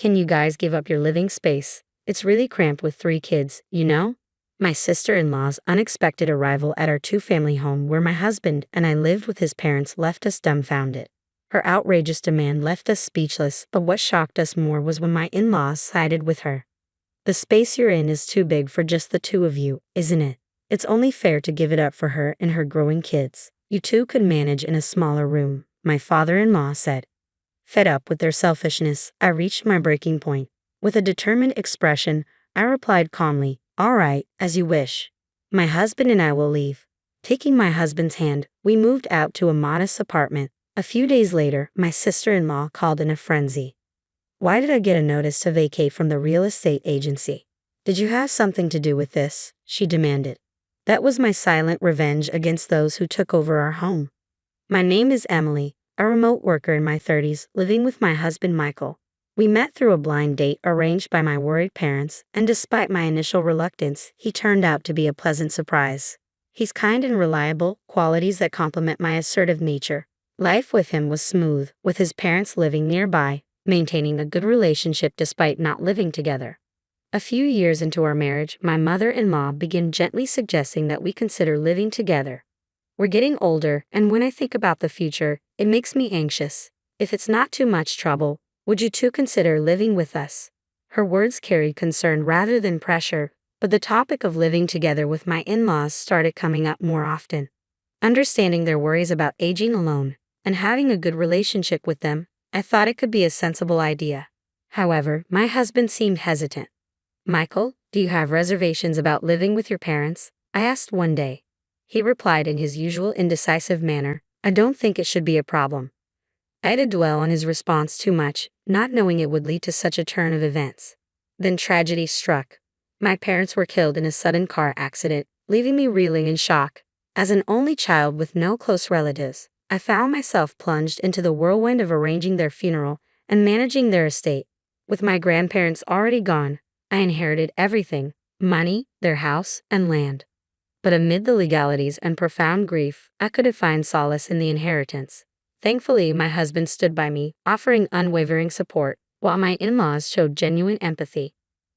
Can you guys give up your living space? It's really cramped with 3 kids, you know? My sister-in-law's unexpected arrival at our two-family home where my husband and I lived with his parents left us dumbfounded. Her outrageous demand left us speechless, but what shocked us more was when my in-laws sided with her. The space you're in is too big for just the two of you, isn't it? It's only fair to give it up for her and her growing kids. You two could manage in a smaller room, my father-in-law said. Fed up with their selfishness, I reached my breaking point. With a determined expression, I replied calmly, "All right, as you wish. My husband and I will leave." Taking my husband's hand, we moved out to a modest apartment. A few days later, my sister-in-law called in a frenzy. "Why did I get a notice to vacate from the real estate agency? Did you have something to do with this?" she demanded. That was my silent revenge against those who took over our home. My name is Emily, a remote worker in my 30s, living with my husband Michael. We met through a blind date arranged by my worried parents, and despite my initial reluctance, he turned out to be a pleasant surprise. He's kind and reliable, qualities that complement my assertive nature. Life with him was smooth, with his parents living nearby, maintaining a good relationship despite not living together. A few years into our marriage, my mother-in-law began gently suggesting that we consider living together. We're getting older, and when I think about the future, it makes me anxious. If it's not too much trouble, would you two consider living with us? Her words carried concern rather than pressure, but the topic of living together with my in-laws started coming up more often. Understanding their worries about aging alone and having a good relationship with them, I thought it could be a sensible idea. However, my husband seemed hesitant. "Michael, do you have reservations about living with your parents?" I asked one day. He replied in his usual indecisive manner, "I don't think it should be a problem." I didn't dwell on his response too much, not knowing it would lead to such a turn of events. Then tragedy struck. My parents were killed in a sudden car accident, leaving me reeling in shock. As an only child with no close relatives, I found myself plunged into the whirlwind of arranging their funeral and managing their estate. With my grandparents already gone, I inherited everything: money, their house, and land. But amid the legalities and profound grief, I couldn't find solace in the inheritance. Thankfully, my husband stood by me, offering unwavering support, while my in-laws showed genuine empathy.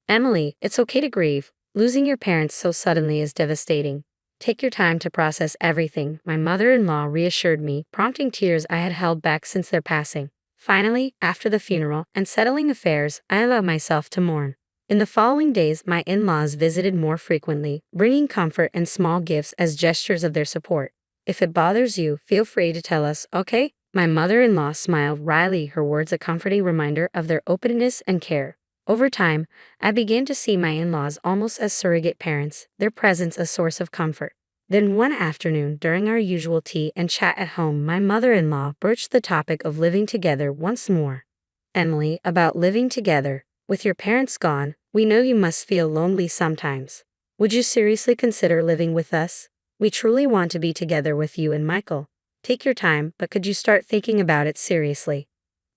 "Emily, it's okay to grieve. Losing your parents so suddenly is devastating. Take your time to process everything," my mother-in-law reassured me, prompting tears I had held back since their passing. Finally, after the funeral and settling affairs, I allowed myself to mourn. In the following days, my in-laws visited more frequently, bringing comfort and small gifts as gestures of their support. "If it bothers you, feel free to tell us, okay?" My mother-in-law smiled wryly, her words a comforting reminder of their openness and care. Over time, I began to see my in-laws almost as surrogate parents, their presence a source of comfort. Then one afternoon, during our usual tea and chat at home, my mother-in-law broached the topic of living together once more. "Emily, about living together. With your parents gone, we know you must feel lonely sometimes. Would you seriously consider living with us? We truly want to be together with you and Michael. Take your time, but could you start thinking about it seriously?"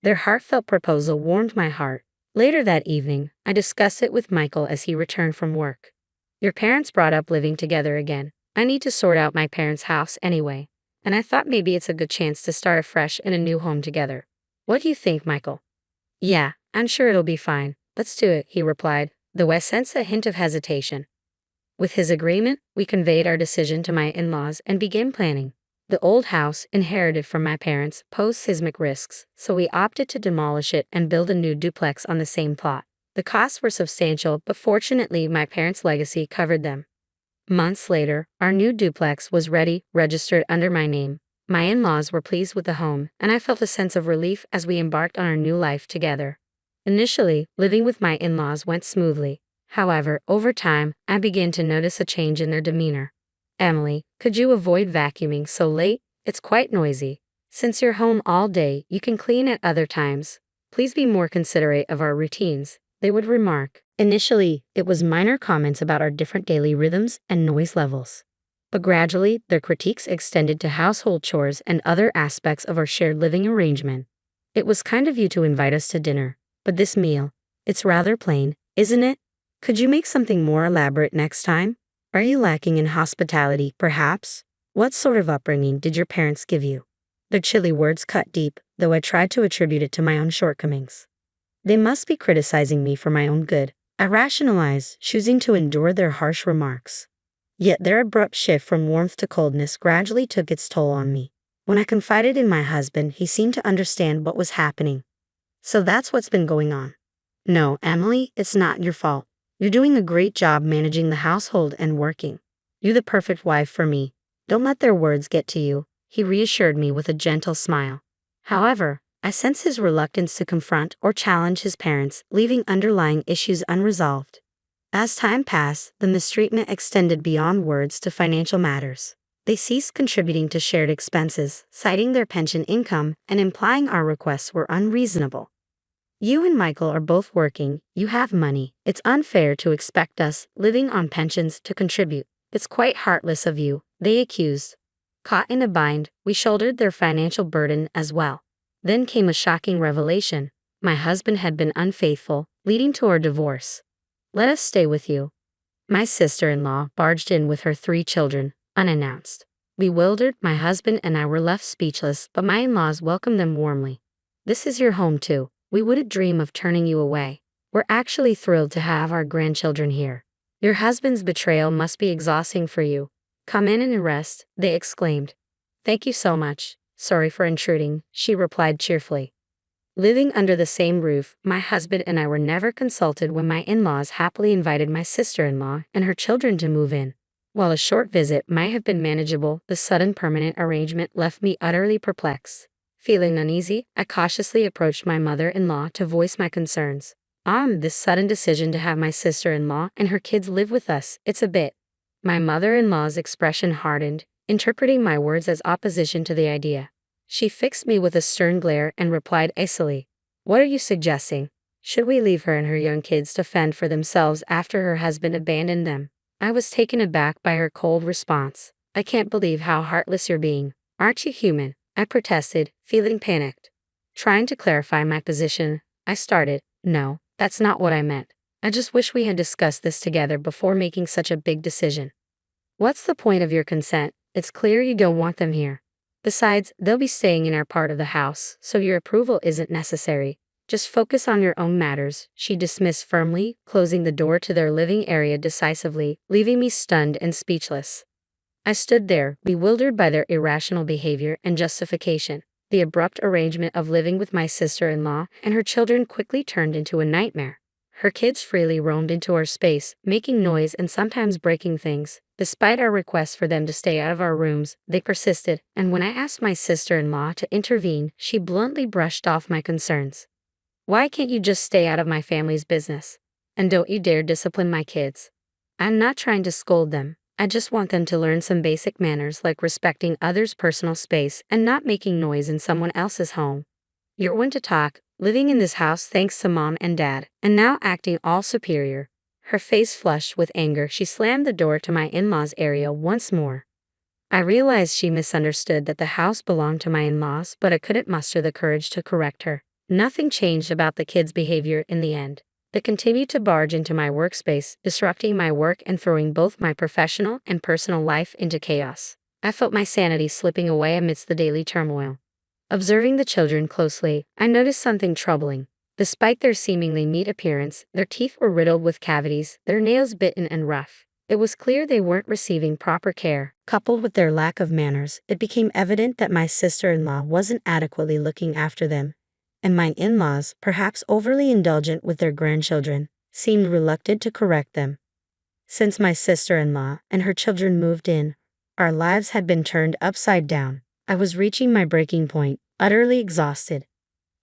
Their heartfelt proposal warmed my heart. Later that evening, I discussed it with Michael as he returned from work. "Your parents brought up living together again. I need to sort out my parents' house anyway, and I thought maybe it's a good chance to start afresh in a new home together. What do you think, Michael?" "Yeah, I'm sure it'll be fine. Let's do it," he replied, though I sensed a hint of hesitation. With his agreement, we conveyed our decision to my in-laws and began planning. The old house, inherited from my parents, posed seismic risks, so we opted to demolish it and build a new duplex on the same plot. The costs were substantial, but fortunately my parents' legacy covered them. Months later, our new duplex was ready, registered under my name. My in-laws were pleased with the home, and I felt a sense of relief as we embarked on our new life together. Initially, living with my in-laws went smoothly. However, over time, I began to notice a change in their demeanor. "Emily, could you avoid vacuuming so late? It's quite noisy. Since you're home all day, you can clean at other times. Please be more considerate of our routines," they would remark. Initially, it was minor comments about our different daily rhythms and noise levels. But gradually, their critiques extended to household chores and other aspects of our shared living arrangement. "It was kind of you to invite us to dinner, but this meal, it's rather plain, isn't it? Could you make something more elaborate next time? Are you lacking in hospitality, perhaps? What sort of upbringing did your parents give you?" Their chilly words cut deep, though I tried to attribute it to my own shortcomings. They must be criticizing me for my own good, I rationalized, choosing to endure their harsh remarks. Yet their abrupt shift from warmth to coldness gradually took its toll on me. When I confided in my husband, he seemed to understand what was happening. So that's what's been going on. No, Emily, it's not your fault. You're doing a great job managing the household and working. You're the perfect wife for me. Don't let their words get to you, he reassured me with a gentle smile. However, I sense his reluctance to confront or challenge his parents, leaving underlying issues unresolved. As time passed, the mistreatment extended beyond words to financial matters. They ceased contributing to shared expenses, citing their pension income and implying our requests were unreasonable. You and Michael are both working, you have money. It's unfair to expect us, living on pensions, to contribute. It's quite heartless of you, they accused. Caught in a bind, we shouldered their financial burden as well. Then came a shocking revelation. My husband had been unfaithful, leading to our divorce. Let us stay with you. My sister-in-law barged in with her 3 children, unannounced. Bewildered, my husband and I were left speechless, but my in-laws welcomed them warmly. This is your home too. We wouldn't dream of turning you away. We're actually thrilled to have our grandchildren here. Your husband's betrayal must be exhausting for you. Come in and rest, they exclaimed. Thank you so much. Sorry for intruding, she replied cheerfully. Living under the same roof, my husband and I were never consulted when my in-laws happily invited my sister-in-law and her children to move in. While a short visit might have been manageable, the sudden permanent arrangement left me utterly perplexed. Feeling uneasy, I cautiously approached my mother-in-law to voice my concerns. This sudden decision to have my sister-in-law and her kids live with us, it's a bit. My mother-in-law's expression hardened, interpreting my words as opposition to the idea. She fixed me with a stern glare and replied icily, "What are you suggesting? Should we leave her and her young kids to fend for themselves after her husband abandoned them?" I was taken aback by her cold response. "I can't believe how heartless you're being. Aren't you human?" I protested, feeling panicked. Trying to clarify my position, I started, "No, that's not what I meant. I just wish we had discussed this together before making such a big decision. What's the point of your consent? It's clear you don't want them here. Besides, they'll be staying in our part of the house, so your approval isn't necessary. Just focus on your own matters," she dismissed firmly, closing the door to their living area decisively, leaving me stunned and speechless. I stood there, bewildered by their irrational behavior and justification. The abrupt arrangement of living with my sister-in-law and her children quickly turned into a nightmare. Her kids freely roamed into our space, making noise and sometimes breaking things. Despite our requests for them to stay out of our rooms, they persisted, and when I asked my sister-in-law to intervene, she bluntly brushed off my concerns. "Why can't you just stay out of my family's business? And don't you dare discipline my kids. I'm not trying to scold them. I just want them to learn some basic manners like respecting others' personal space and not making noise in someone else's home. You're one to talk, living in this house thanks to Mom and Dad, and now acting all superior." Her face flushed with anger, she slammed the door to my in-laws' area once more. I realized she misunderstood that the house belonged to my in-laws, but I couldn't muster the courage to correct her. Nothing changed about the kids' behavior in the end. They continued to barge into my workspace, disrupting my work and throwing both my professional and personal life into chaos. I felt my sanity slipping away amidst the daily turmoil. Observing the children closely, I noticed something troubling. Despite their seemingly neat appearance, their teeth were riddled with cavities, their nails bitten and rough. It was clear they weren't receiving proper care. Coupled with their lack of manners, it became evident that my sister-in-law wasn't adequately looking after them, and my in-laws, perhaps overly indulgent with their grandchildren, seemed reluctant to correct them. Since my sister-in-law and her children moved in, our lives had been turned upside down. I was reaching my breaking point, utterly exhausted.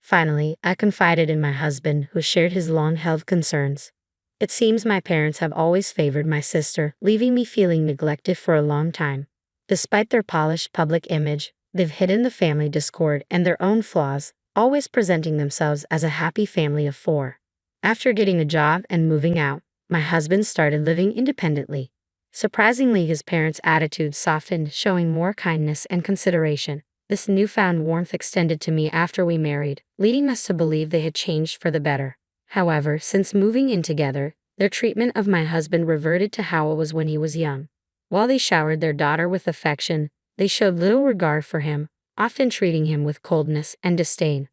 Finally, I confided in my husband, who shared his long-held concerns. "It seems my parents have always favored my sister, leaving me feeling neglected for a long time. Despite their polished public image, they've hidden the family discord and their own flaws, always presenting themselves as a happy family of 4. After getting a job and moving out, my husband started living independently. Surprisingly, his parents' attitudes softened, showing more kindness and consideration. This newfound warmth extended to me after we married, leading us to believe they had changed for the better. However, since moving in together, their treatment of my husband reverted to how it was when he was young. While they showered their daughter with affection, they showed little regard for him, often treating him with coldness and disdain.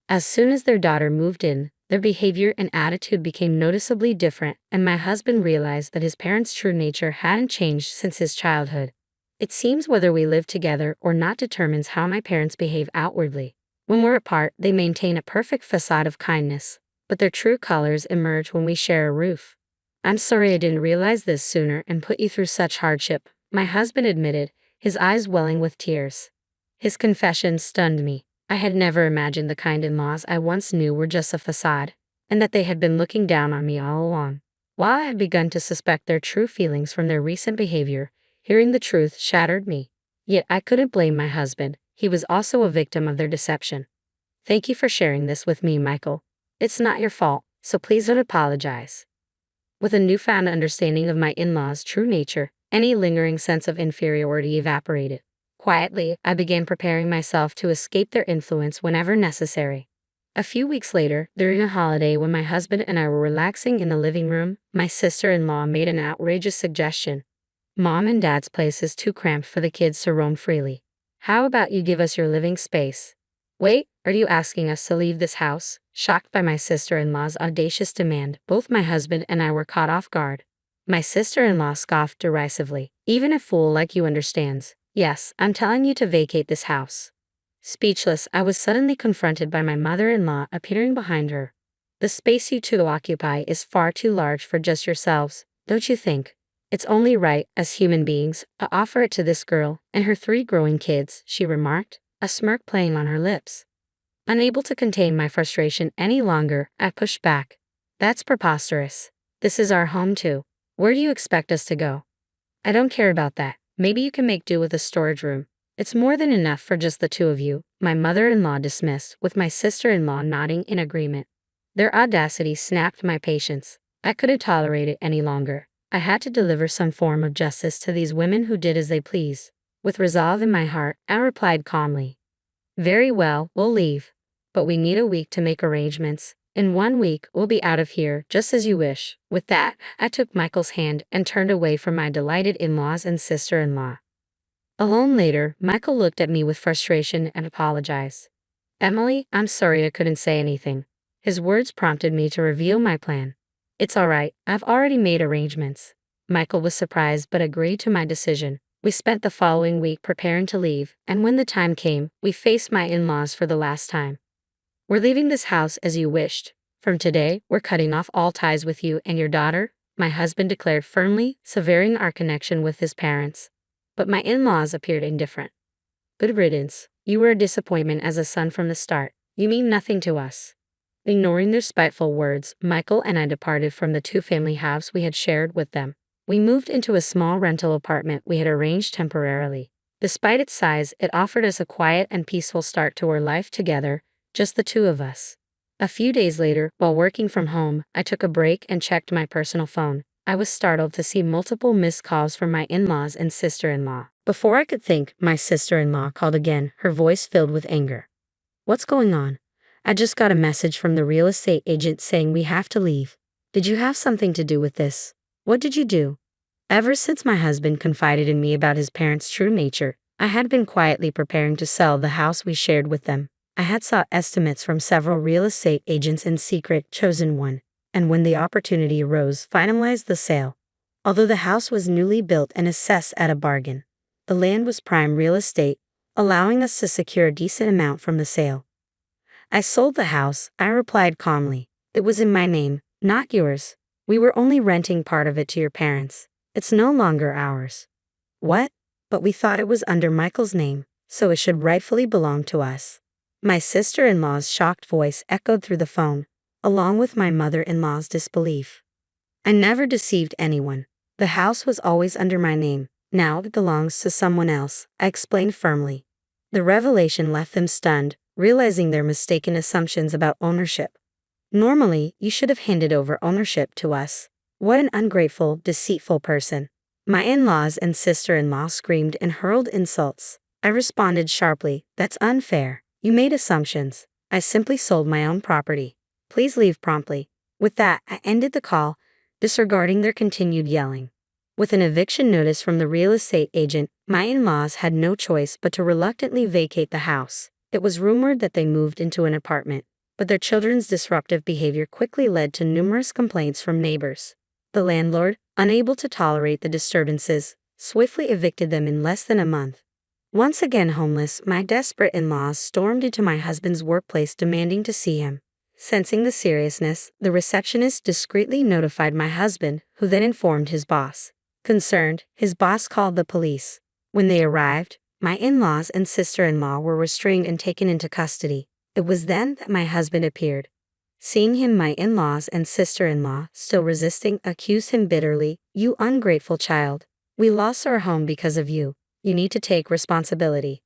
As soon as their daughter moved in, Their behavior and attitude became noticeably different, and my husband realized that his parents' true nature hadn't changed since his childhood. It seems whether we live together or not determines how my parents behave outwardly. When we're apart, they maintain a perfect facade of kindness, but their true colors emerge when we share a roof. I'm sorry I didn't realize this sooner and put you through such hardship, my husband admitted, his eyes welling with tears. His confession stunned me. I had never imagined the kind in-laws I once knew were just a facade, and that they had been looking down on me all along. While I had begun to suspect their true feelings from their recent behavior, hearing the truth shattered me. Yet I couldn't blame my husband. He was also a victim of their deception. Thank you for sharing this with me, Michael. It's not your fault, so please don't apologize. With a newfound understanding of my in-laws' true nature, any lingering sense of inferiority evaporated. Quietly, I began preparing myself to escape their influence whenever necessary. A few weeks later, during a holiday when my husband and I were relaxing in the living room, my sister-in-law made an outrageous suggestion. Mom and Dad's place is too cramped for the kids to roam freely. How about you give us your living space? Wait, are you asking us to leave this house? Shocked by my sister-in-law's audacious demand, both my husband and I were caught off guard. My sister-in-law scoffed derisively. Even a fool like you understands. Yes, I'm telling you to vacate this house. Speechless, I was suddenly confronted by my mother-in-law appearing behind her. The space you two occupy is far too large for just yourselves, don't you think? It's only right, as human beings, to offer it to this girl and her 3 growing kids, she remarked, a smirk playing on her lips. Unable to contain my frustration any longer, I pushed back. That's preposterous. This is our home too. Where do you expect us to go? I don't care about that. Maybe you can make do with a storage room. It's more than enough for just the 2 of you, my mother-in-law dismissed, with my sister-in-law nodding in agreement. Their audacity snapped my patience. I couldn't tolerate it any longer. I had to deliver some form of justice to these women who did as they pleased. With resolve in my heart, I replied calmly. Very well, we'll leave. But we need a week to make arrangements. In 1 week, we'll be out of here, just as you wish. With that, I took Michael's hand and turned away from my delighted in-laws and sister-in-law. Alone later, Michael looked at me with frustration and apologized. Emily, I'm sorry I couldn't say anything. His words prompted me to reveal my plan. It's all right, I've already made arrangements. Michael was surprised but agreed to my decision. We spent the following week preparing to leave, and when the time came, we faced my in-laws for the last time. We're leaving this house as you wished. From today, we're cutting off all ties with you and your daughter, my husband declared firmly, severing our connection with his parents. But my in-laws appeared indifferent. Good riddance. You were a disappointment as a son from the start. You mean nothing to us. Ignoring their spiteful words, Michael and I departed from the 2-family house we had shared with them. We moved into a small rental apartment we had arranged temporarily. Despite its size, it offered us a quiet and peaceful start to our life together, just the 2 of us. A few days later, while working from home, I took a break and checked my personal phone. I was startled to see multiple missed calls from my in-laws and sister-in-law. Before I could think, my sister-in-law called again, her voice filled with anger. What's going on? I just got a message from the real estate agent saying we have to leave. Did you have something to do with this? What did you do? Ever since my husband confided in me about his parents' true nature, I had been quietly preparing to sell the house we shared with them. I had sought estimates from several real estate agents in secret, chosen one, and when the opportunity arose, finalized the sale. Although the house was newly built and assessed at a bargain, the land was prime real estate, allowing us to secure a decent amount from the sale. I sold the house, I replied calmly. It was in my name, not yours. We were only renting part of it to your parents. It's no longer ours. What? But we thought it was under Michael's name, so it should rightfully belong to us. My sister-in-law's shocked voice echoed through the phone, along with my mother-in-law's disbelief. I never deceived anyone. The house was always under my name. Now it belongs to someone else, I explained firmly. The revelation left them stunned, realizing their mistaken assumptions about ownership. Normally, you should have handed over ownership to us. What an ungrateful, deceitful person. My in-laws and sister-in-law screamed and hurled insults. I responded sharply, that's unfair. You made assumptions. I simply sold my own property. Please leave promptly. With that, I ended the call, disregarding their continued yelling. With an eviction notice from the real estate agent, my in-laws had no choice but to reluctantly vacate the house. It was rumored that they moved into an apartment, but their children's disruptive behavior quickly led to numerous complaints from neighbors. The landlord, unable to tolerate the disturbances, swiftly evicted them in less than a month. Once again homeless, my desperate in-laws stormed into my husband's workplace demanding to see him. Sensing the seriousness, the receptionist discreetly notified my husband, who then informed his boss. Concerned, his boss called the police. When they arrived, my in-laws and sister-in-law were restrained and taken into custody. It was then that my husband appeared. Seeing him, my in-laws and sister-in-law, still resisting, accused him bitterly. "You ungrateful child. We lost our home because of you. You need to take responsibility."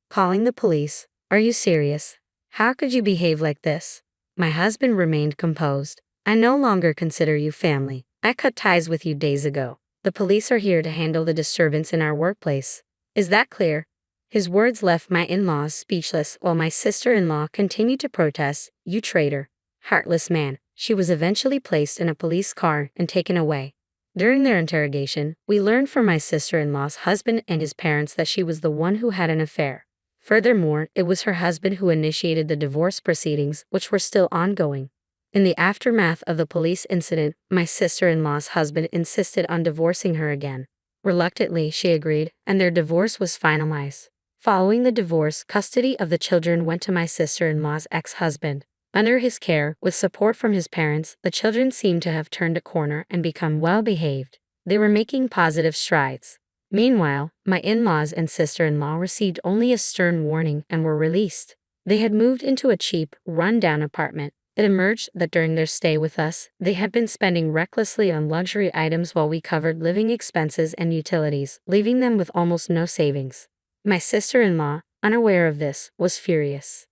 Calling the police. "Are you serious? How could you behave like this?" My husband remained composed. "I no longer consider you family. I cut ties with you days ago. The police are here to handle the disturbance in our workplace. Is that clear?" His words left my in-laws speechless while my sister-in-law continued to protest. "You traitor, heartless man." She was eventually placed in a police car and taken away. During their interrogation, we learned from my sister-in-law's husband and his parents that she was the one who had an affair. Furthermore, it was her husband who initiated the divorce proceedings, which were still ongoing. In the aftermath of the police incident, my sister-in-law's husband insisted on divorcing her again. Reluctantly, she agreed, and their divorce was finalized. Following the divorce, custody of the children went to my sister-in-law's ex-husband. Under his care, with support from his parents, the children seemed to have turned a corner and become well-behaved. They were making positive strides. Meanwhile, my in-laws and sister-in-law received only a stern warning and were released. They had moved into a cheap, run-down apartment. It emerged that during their stay with us, they had been spending recklessly on luxury items while we covered living expenses and utilities, leaving them with almost no savings. My sister-in-law, unaware of this, was furious.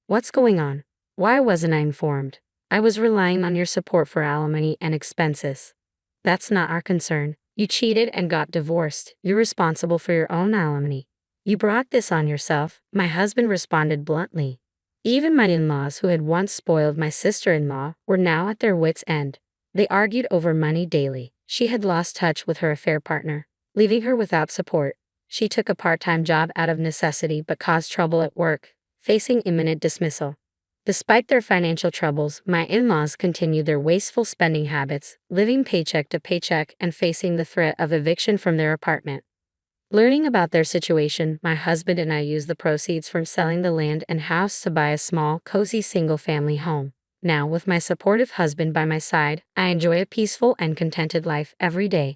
"What's going on? Why wasn't I informed? I was relying on your support for alimony and expenses." "That's not our concern. You cheated and got divorced. You're responsible for your own alimony. You brought this on yourself," my husband responded bluntly. Even my in-laws, who had once spoiled my sister-in-law, were now at their wits' end. They argued over money daily. She had lost touch with her affair partner, leaving her without support. She took a part-time job out of necessity but caused trouble at work, facing imminent dismissal. Despite their financial troubles, my in-laws continued their wasteful spending habits, living paycheck to paycheck and facing the threat of eviction from their apartment. Learning about their situation, my husband and I used the proceeds from selling the land and house to buy a small, cozy single-family home. Now, with my supportive husband by my side, I enjoy a peaceful and contented life every day.